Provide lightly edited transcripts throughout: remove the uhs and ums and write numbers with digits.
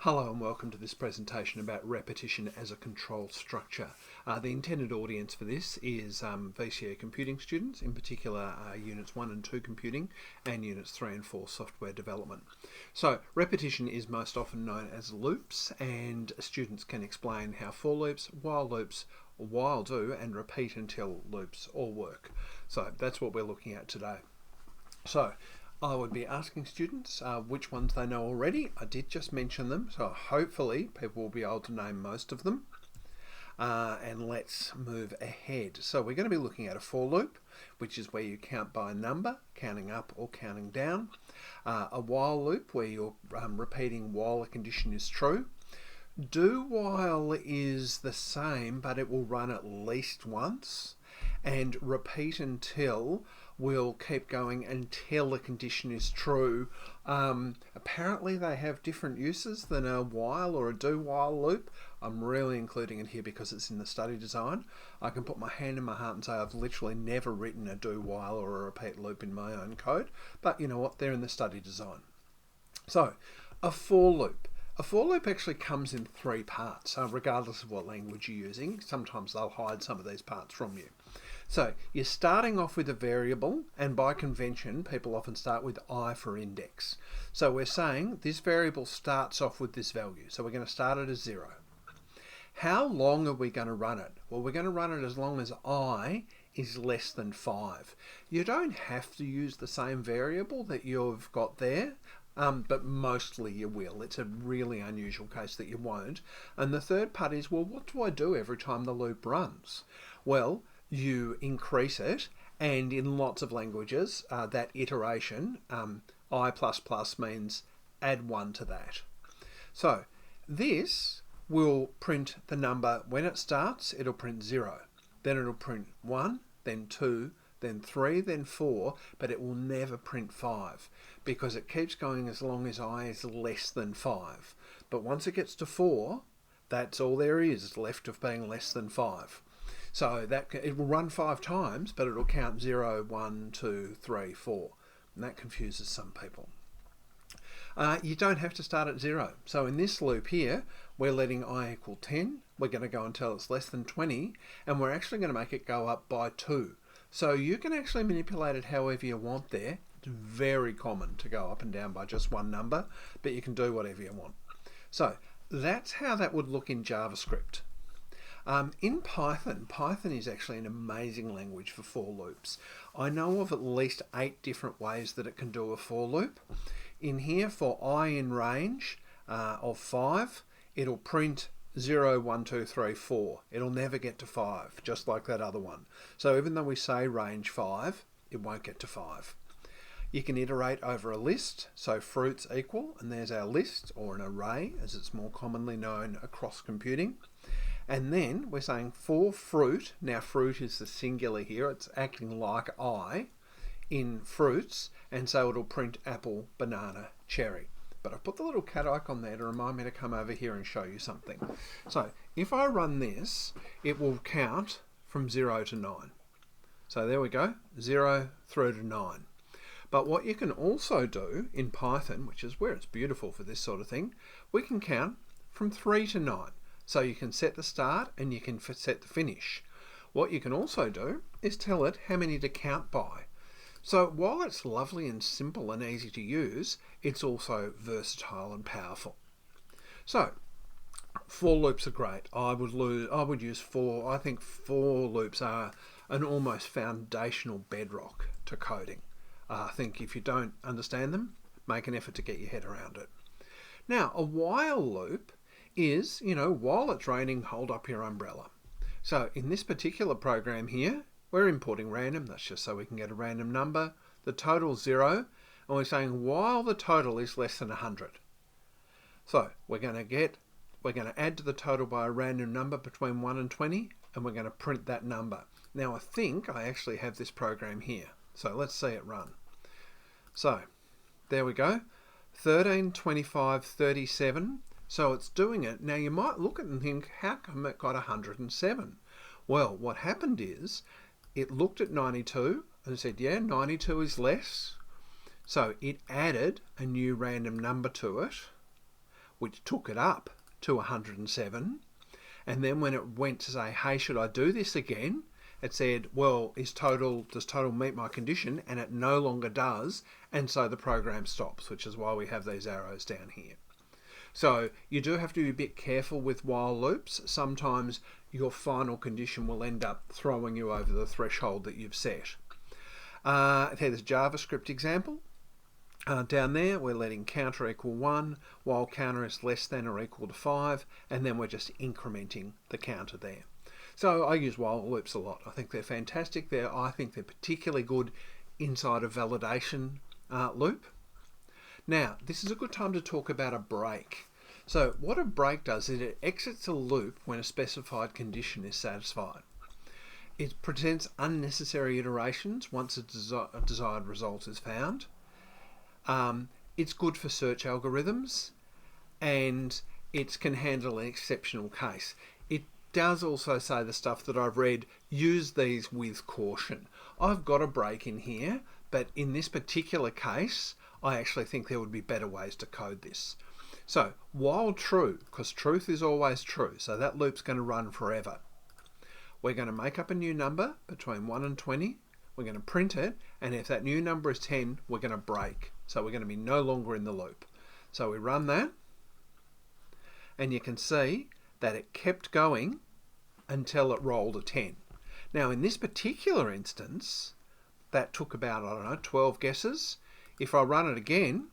Hello and welcome to this presentation about repetition as a control structure. The intended audience for this is VCE computing students, in particular Units 1 and 2 computing and Units 3 and 4 software development. So repetition is most often known as loops, and students can explain how for loops, while do and repeat until loops all work. So that's what we're looking at today. So I would be asking students which ones they know already. I did just mention them, so hopefully people will be able to name most of them. And let's move ahead. So we're going to be looking at a for loop, which is where you count by a number, counting up or counting down. A while loop, where you're repeating while a condition is true. Do while is the same, but it will run at least once. And repeat until will keep going until the condition is true. Apparently they have different uses than a while or a do while loop. I'm really including it here because it's in the study design. I can put my hand in my heart and say I've literally never written a do while or a repeat loop in my own code, but you know what, they're in the study design. So a for loop. A for loop actually comes in three parts, regardless of what language you're using. Sometimes they'll hide some of these parts from you. So you're starting off with a variable, and by convention people often start with I for index. So we're saying this variable starts off with this value, so we're going to start it as 0. How long are we going to run it? Well, we're going to run it as long as I is less than 5. You don't have to use the same variable that you've got there, but mostly you will. It's a really unusual case that you won't. And the third part is, well, what do I do every time the loop runs? Well, you increase it, and in lots of languages, that iteration, I++ means add 1 to that. So this will print the number. When it starts, it'll print 0. Then it'll print 1, then 2, then 3, then 4, but it will never print 5 because it keeps going as long as I is less than 5. But once it gets to 4, that's all there is left of being less than 5. So that it will run 5 times, but it'll count 0, 1, 2, 3, 4. And that confuses some people. You don't have to start at 0. So in this loop here, we're letting I equal 10. We're going to go until it's less than 20, and we're actually going to make it go up by 2. So you can actually manipulate it however you want there. It's very common to go up and down by just one number, but you can do whatever you want. So that's how that would look in JavaScript. In Python is actually an amazing language for for loops. I know of at least 8 different ways that it can do a for loop. In here, for I in range of 5, it'll print 0, 1, 2, 3, 4. It'll never get to 5, just like that other one. So even though we say range 5, it won't get to 5. You can iterate over a list, so fruits equal, and there's our list, or an array, as it's more commonly known across computing. And then we're saying for fruit, now fruit is the singular here, it's acting like I in fruits, and so it'll print apple, banana, cherry. But I've put the little cat icon there to remind me to come over here and show you something. So if I run this, it will count from 0 to 9. So there we go, 0 through to 9. But what you can also do in Python, which is where it's beautiful for this sort of thing, we can count from 3 to 9. So you can set the start and you can set the finish. What you can also do is tell it how many to count by. So while it's lovely and simple and easy to use, it's also versatile and powerful. So for loops are great. I would use for. I think for loops are an almost foundational bedrock to coding. I think if you don't understand them, make an effort to get your head around it. Now, a while loop is, while it's raining, hold up your umbrella. So in this particular program here, we're importing random. That's just so we can get a random number. The total's 0, and we're saying while the total is less than 100. So we're going to add to the total by a random number between 1 and 20, and we're going to print that number. Now I think I actually have this program here. So let's see it run. So there we go. 13, 25, 37. So it's doing it. Now you might look at it and think, how come it got 107? Well, what happened is it looked at 92 and said, yeah, 92 is less. So it added a new random number to it, which took it up to 107. And then when it went to say, hey, should I do this again? It said, well, does total meet my condition? And it no longer does. And so the program stops, which is why we have these arrows down here. So you do have to be a bit careful with while loops. Sometimes your final condition will end up throwing you over the threshold that you've set. There's a JavaScript example. Down there, we're letting counter equal 1, while counter is less than or equal to 5, and then we're just incrementing the counter there. So I use while loops a lot. I think they're fantastic. I think they're particularly good inside a validation loop. Now, this is a good time to talk about a break. So what a break does is it exits a loop when a specified condition is satisfied. It presents unnecessary iterations once a desired result is found. It's good for search algorithms, and it can handle an exceptional case. It does also say the stuff that I've read, use these with caution. I've got a break in here, but in this particular case, I actually think there would be better ways to code this. So while true, because truth is always true, so that loop's going to run forever. We're going to make up a new number between 1 and 20. We're going to print it, and if that new number is 10, we're going to break. So we're going to be no longer in the loop. So we run that, and you can see that it kept going until it rolled a 10. Now in this particular instance, that took about, 12 guesses. If I run it again,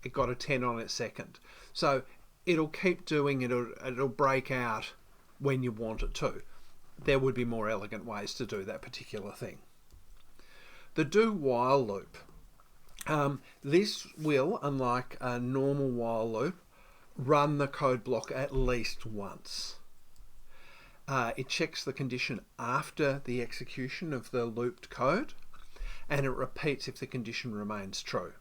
it got a 10 on its second. So it'll keep doing it, it'll break out when you want it to. There would be more elegant ways to do that particular thing. The do while loop. This will, unlike a normal while loop, run the code block at least once. It checks the condition after the execution of the looped code, and it repeats if the condition remains true.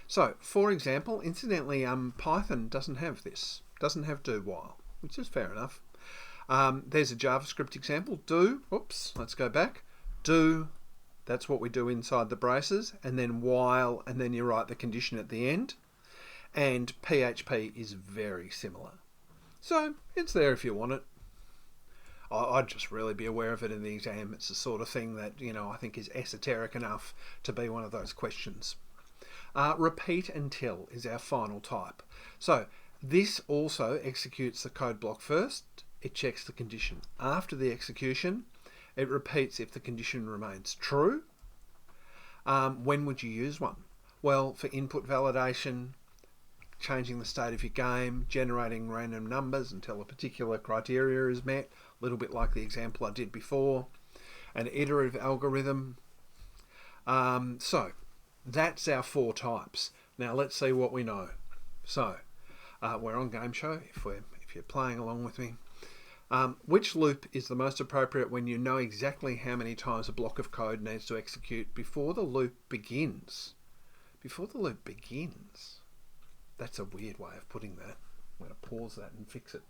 So, for example, incidentally, Python doesn't have this, doesn't have do while, which is fair enough. There's a JavaScript example, let's go back, do, that's what we do inside the braces, and then while, and then you write the condition at the end, and PHP is very similar. So, it's there if you want it. I'd just really be aware of it in the exam. It's the sort of thing that, I think is esoteric enough to be one of those questions. Repeat until is our final type. So this also executes the code block first. It checks the condition after the execution. It repeats if the condition remains true. When would you use one? Well, for input validation, changing the state of your game, generating random numbers until a particular criteria is met, a little bit like the example I did before, an iterative algorithm. So that's our 4 types. Now let's see what we know. So we're on Game Show if you're playing along with me. Which loop is the most appropriate when you know exactly how many times a block of code needs to execute before the loop begins? Before the loop begins? That's a weird way of putting that. I'm going to pause that and fix it.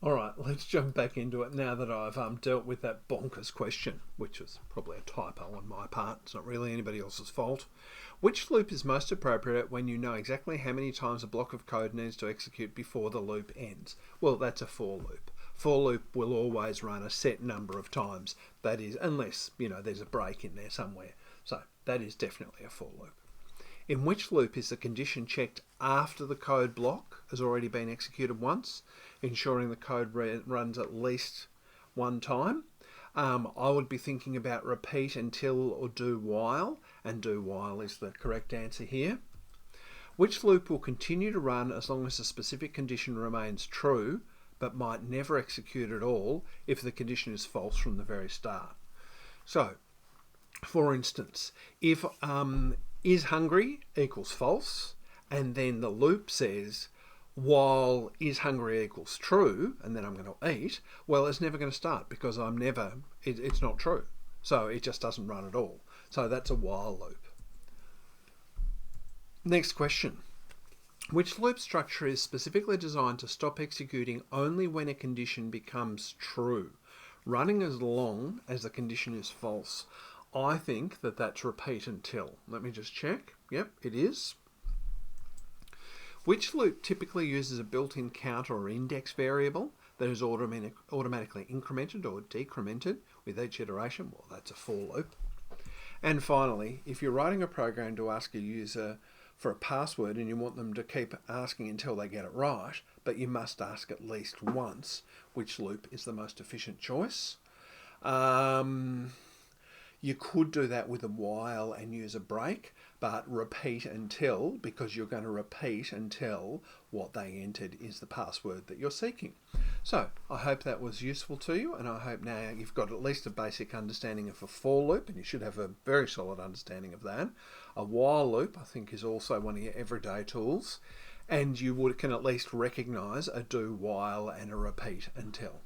Alright, let's jump back into it now that I've dealt with that bonkers question, which was probably a typo on my part. It's not really anybody else's fault. Which loop is most appropriate when you know exactly how many times a block of code needs to execute before the loop ends? Well, that's a for loop. For loop will always run a set number of times. That is, unless, there's a break in there somewhere. So that is definitely a for loop. In which loop is the condition checked after the code block has already been executed once, ensuring the code runs at least one time? I would be thinking about repeat until or do while, and do while is the correct answer here. Which loop will continue to run as long as a specific condition remains true, but might never execute at all if the condition is false from the very start? So, for instance, if is hungry equals false, and then the loop says while is hungry equals true, and then I'm going to eat, well, it's never going to start because it's not true. So it just doesn't run at all. So that's a while loop. Next question. Which loop structure is specifically designed to stop executing only when a condition becomes true, running as long as the condition is false? I think that's repeat until. Let me just check. Yep, it is. Which loop typically uses a built-in counter or index variable that is automatically incremented or decremented with each iteration? Well, that's a for loop. And finally, if you're writing a program to ask a user for a password and you want them to keep asking until they get it right, but you must ask at least once, which loop is the most efficient choice? You could do that with a while and use a break, but repeat until, because you're going to repeat until what they entered is the password that you're seeking. So I hope that was useful to you, and I hope now you've got at least a basic understanding of a for loop, and you should have a very solid understanding of that. A while loop, I think, is also one of your everyday tools, and you can at least recognise a do while and a repeat until.